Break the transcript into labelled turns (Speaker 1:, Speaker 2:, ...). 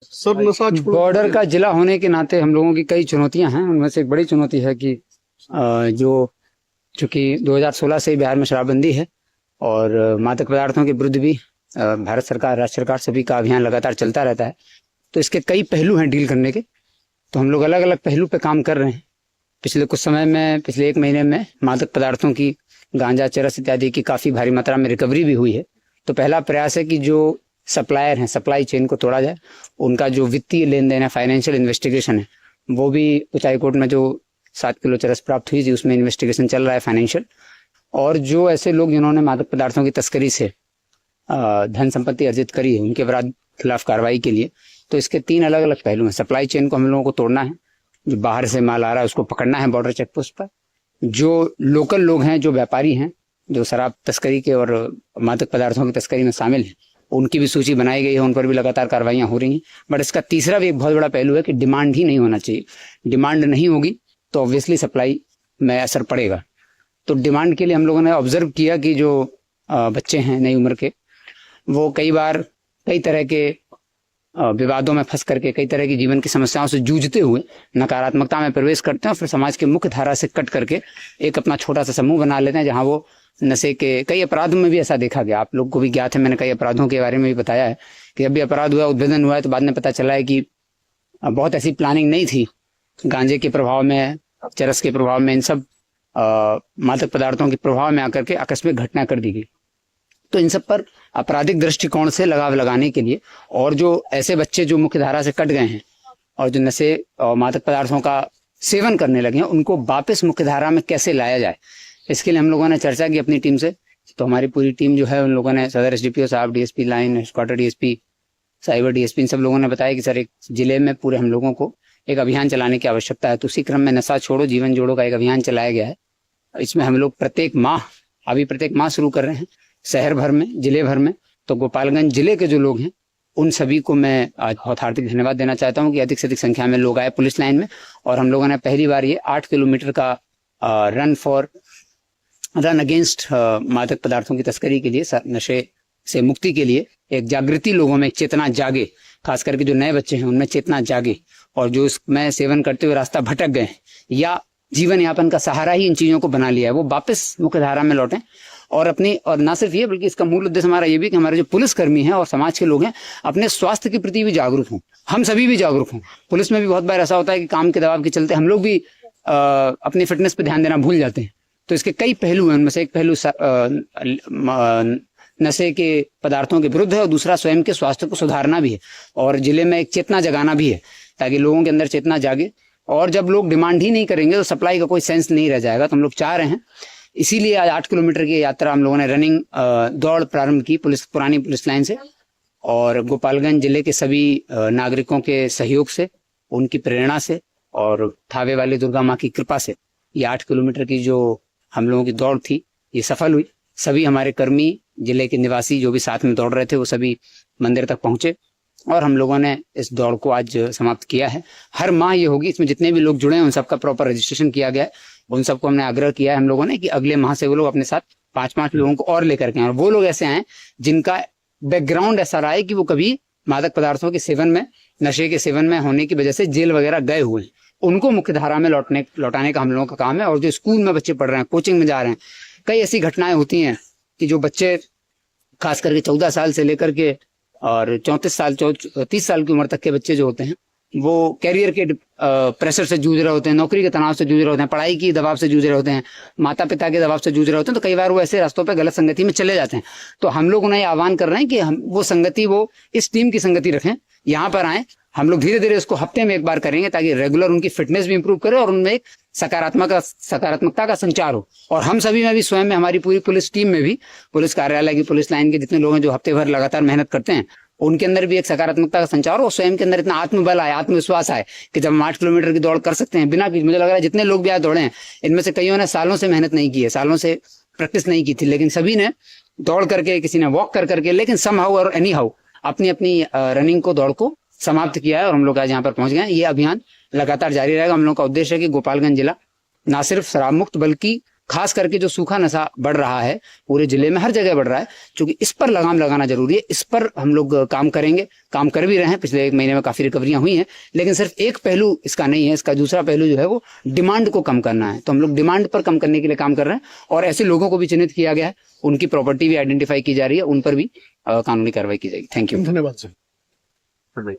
Speaker 1: सब नशा
Speaker 2: बॉर्डर का जिला होने के नाते हम लोगों की कई चुनौतियां हैं। उनमें से एक बड़ी चुनौती है कि जो चूंकि 2016 से बिहार में शराबबंदी है और मादक पदार्थों के विरुद्ध भी भारत सरकार, राज्य सरकार सभी का अभियान लगातार चलता रहता है। तो इसके कई पहलू हैं डील करने के। तो हम लोग अलग अलग पहलू पे काम कर रहे हैं। पिछले कुछ समय में, पिछले एक महीने में मादक पदार्थों की, गांजा, चरस इत्यादि की काफी भारी मात्रा में रिकवरी भी हुई है। तो पहला प्रयास है कि जो सप्लायर हैं, सप्लाई चेन को तोड़ा जाए। उनका जो वित्तीय लेन देन है, फाइनेंशियल इन्वेस्टिगेशन है, वो भी उच्च हाईकोर्ट में जो 7 किलो चरस प्राप्त हुई थी उसमें इन्वेस्टिगेशन चल रहा है, फाइनेंशियल। और जो ऐसे लोग जिन्होंने मादक पदार्थों की तस्करी से धन संपत्ति अर्जित करी है, उनके खिलाफ कार्रवाई के लिए। तो इसके 3 अलग अलग पहलू हैं। सप्लाई चेन को हम लोगों को तोड़ना है, जो बाहर से माल आ रहा है उसको पकड़ना है बॉर्डर चेक पोस्ट पर। जो लोकल लोग हैं, जो व्यापारी हैं, जो शराब तस्करी के और मादक पदार्थों की तस्करी में शामिल हैं, उनकी भी सूची बनाई गई है, उन पर भी लगातार कार्रवाइयां हो रही हैं। बट इसका तीसरा भी एक बहुत बड़ा पहलू है कि डिमांड ही नहीं होना चाहिए। डिमांड नहीं होगी तो ऑब्वियसली सप्लाई में असर पड़ेगा। तो डिमांड के लिए हम लोगों ने ऑब्जर्व किया कि जो बच्चे हैं नई उम्र के, वो कई बार कई तरह के विवादों में फंस करके, कई तरह की जीवन की समस्याओं से जूझते हुए नकारात्मकता में प्रवेश करते हैं और फिर समाज के मुख्य धारा से कट करके एक अपना छोटा सा समूह बना लेते हैं, जहां वो नशे के कई अपराधों में भी ऐसा देखा गया। आप लोग को भी ज्ञात है, मैंने कई अपराधों के बारे में भी बताया है कि अभी अपराध हुआ, उद्भेदन हुआ है, तो बाद में पता चला है कि बहुत ऐसी प्लानिंग नहीं थी। गांजे के प्रभाव में, चरस के प्रभाव में, इन सब मादक पदार्थों के प्रभाव में आकर के आकस्मिक घटना कर दी गई। तो इन सब पर आपराधिक दृष्टिकोण से लगाव लगाने के लिए, और जो ऐसे बच्चे जो मुख्य धारा से कट गए हैं और जो नशे और मादक पदार्थों का सेवन करने लगे हैं, उनको वापस मुख्य धारा में कैसे लाया जाए, इसके लिए हम लोगों ने चर्चा की अपनी टीम से। तो हमारी पूरी टीम जो है, उन लोगों ने सदर एसडीपीओ साहब, DSP line, headquarter DSP, cyber DSP, इन सब लोगों ने बताया कि सर एक जिले में पूरे हम लोगों को एक अभियान चलाने की आवश्यकता है। तो उसी क्रम में नशा छोड़ो जीवन जोड़ो का एक अभियान चलाया गया है। इसमें हम लोग प्रत्येक माह शुरू कर रहे हैं शहर भर में, जिले भर में। तो गोपालगंज जिले के जो लोग हैं, उन सभी को मैं आज बहुत हार्दिक धन्यवाद देना चाहता हूं कि अधिक से अधिक संख्या में लोग आए पुलिस लाइन में। और हम लोगों ने पहली बार ये 8 किलोमीटर का रन अगेंस्ट मादक पदार्थों की तस्करी के लिए, नशे से मुक्ति के लिए एक जागृति लोगों में, एक चेतना जागे, खास करके जो नए बच्चे हैं उनमें चेतना जागे, और जो इसमें सेवन करते हुए रास्ता भटक गए या जीवन यापन का सहारा ही इन चीजों को बना लिया है, वो वापस मुख्य धारा में लौटें। और ना सिर्फ ये, बल्कि इसका मूल उद्देश्य हमारा ये भी कि हमारे जो पुलिसकर्मी हैं और समाज के लोग हैं अपने स्वास्थ्य के प्रति भी जागरूक हों, हम सभी भी जागरूक हों। पुलिस में भी बहुत बार ऐसा होता है कि काम के दबाव के चलते हम लोग भी अपनी फिटनेस पर ध्यान देना भूल जाते हैं। तो इसके कई पहलू हैं, उनमें से एक पहलू नशे के पदार्थों के विरुद्ध है और दूसरा स्वयं के स्वास्थ्य को सुधारना भी है, और जिले में एक चेतना जगाना भी है ताकि लोगों के अंदर चेतना जागे। और जब लोग डिमांड ही नहीं करेंगे तो सप्लाई का कोई सेंस नहीं रह जाएगा। तो हम लोग चाह रहे हैं, इसीलिए आज 8 किलोमीटर की यात्रा हम लोगों ने रनिंग दौड़ प्रारंभ की पुरानी पुलिस लाइन से, और गोपालगंज जिले के सभी नागरिकों के सहयोग से, उनकी प्रेरणा से और थावे वाली दुर्गा माँ की कृपा से ये 8 किलोमीटर की जो हम लोगों की दौड़ थी ये सफल हुई। सभी हमारे कर्मी, जिले के निवासी जो भी साथ में दौड़ रहे थे, वो सभी मंदिर तक पहुंचे और हम लोगों ने इस दौड़ को आज समाप्त किया है। हर माह ये होगी, इसमें जितने भी लोग जुड़े हैं उन सबका प्रॉपर रजिस्ट्रेशन किया गया है। उन सबको हमने आग्रह किया है हम लोगों ने कि अगले माह से वो लोग अपने साथ 5-5 लोगों को और लेकर के आए, और वो लोग ऐसे आए जिनका बैकग्राउंड ऐसा रहा है कि वो कभी मादक पदार्थों के सेवन में, नशे के सेवन में होने की वजह से जेल वगैरह गए हुए हैं, उनको मुख्य धारा में लौटाने का हम लोगों का काम है। और जो स्कूल में बच्चे पढ़ रहे हैं, कोचिंग में जा रहे हैं, कई ऐसी घटनाएं होती हैं कि जो बच्चे खास करके 14 साल से लेकर के और 30 साल की उम्र तक के बच्चे जो होते हैं, वो कैरियर के प्रेशर से जूझ रहे होते हैं, नौकरी के तनाव से जूझ रहे होते हैं, पढ़ाई की दबाव से जूझ रहे होते हैं, माता पिता के दबाव से जूझ रहे होते हैं। तो कई बार वो ऐसे रास्तों पर गलत संगति में चले जाते हैं। तो हम लोग उन्हें आह्वान कर रहे हैं कि हम वो संगति, वो इस टीम की संगति रखें, यहाँ पर आए। हम लोग धीरे धीरे इसको हफ्ते में एक बार करेंगे ताकि रेगुलर उनकी फिटनेस भी इंप्रूव करे और उनमें एक सकारात्मकता का संचार हो। और हम सभी में भी, स्वयं में, हमारी पूरी पुलिस टीम में भी, पुलिस कार्यालय की, पुलिस लाइन के जितने लोग हैं जो हफ्ते भर लगातार मेहनत करते हैं, उनके अंदर भी एक सकारात्मकता का संचार हो, स्वयं के अंदर इतना आत्मबल आए, आत्मविश्वास आए कि जब हम 8 किलोमीटर की दौड़ कर सकते हैं बिना, मुझे लग रहा है जितने लोग भी आज दौड़े हैं इनमें से कईयों ने सालों से मेहनत नहीं की है, सालों से प्रैक्टिस नहीं की थी, लेकिन सभी ने दौड़ करके, किसी ने वॉक कर करके, लेकिन समहाउ और एनी हाउ अपनी अपनी रनिंग को, दौड़ को समाप्त किया है और हम लोग आज यहाँ पर पहुंच गए। ये अभियान लगातार जारी रहेगा। हम लोग का उद्देश्य है कि गोपालगंज जिला ना सिर्फ शराब मुक्त बल्कि खास करके जो सूखा नशा बढ़ रहा है पूरे जिले में, हर जगह बढ़ रहा है, क्योंकि इस पर लगाम लगाना जरूरी है। इस पर हम लोग काम करेंगे, काम कर भी रहे हैं। पिछले 1 महीने में काफी रिकवरियां हुई हैं, लेकिन सिर्फ एक पहलू इसका नहीं है। इसका दूसरा पहलू जो है वो डिमांड को कम करना है। तो हम लोग डिमांड पर कम करने के लिए काम कर रहे हैं, और ऐसे लोगों को भी चिन्हित किया गया है, उनकी प्रॉपर्टी भी आइडेंटिफाई की जा रही है, उन पर भी कानूनी कार्रवाई की जाएगी। Thank you.
Speaker 1: धन्यवाद सर।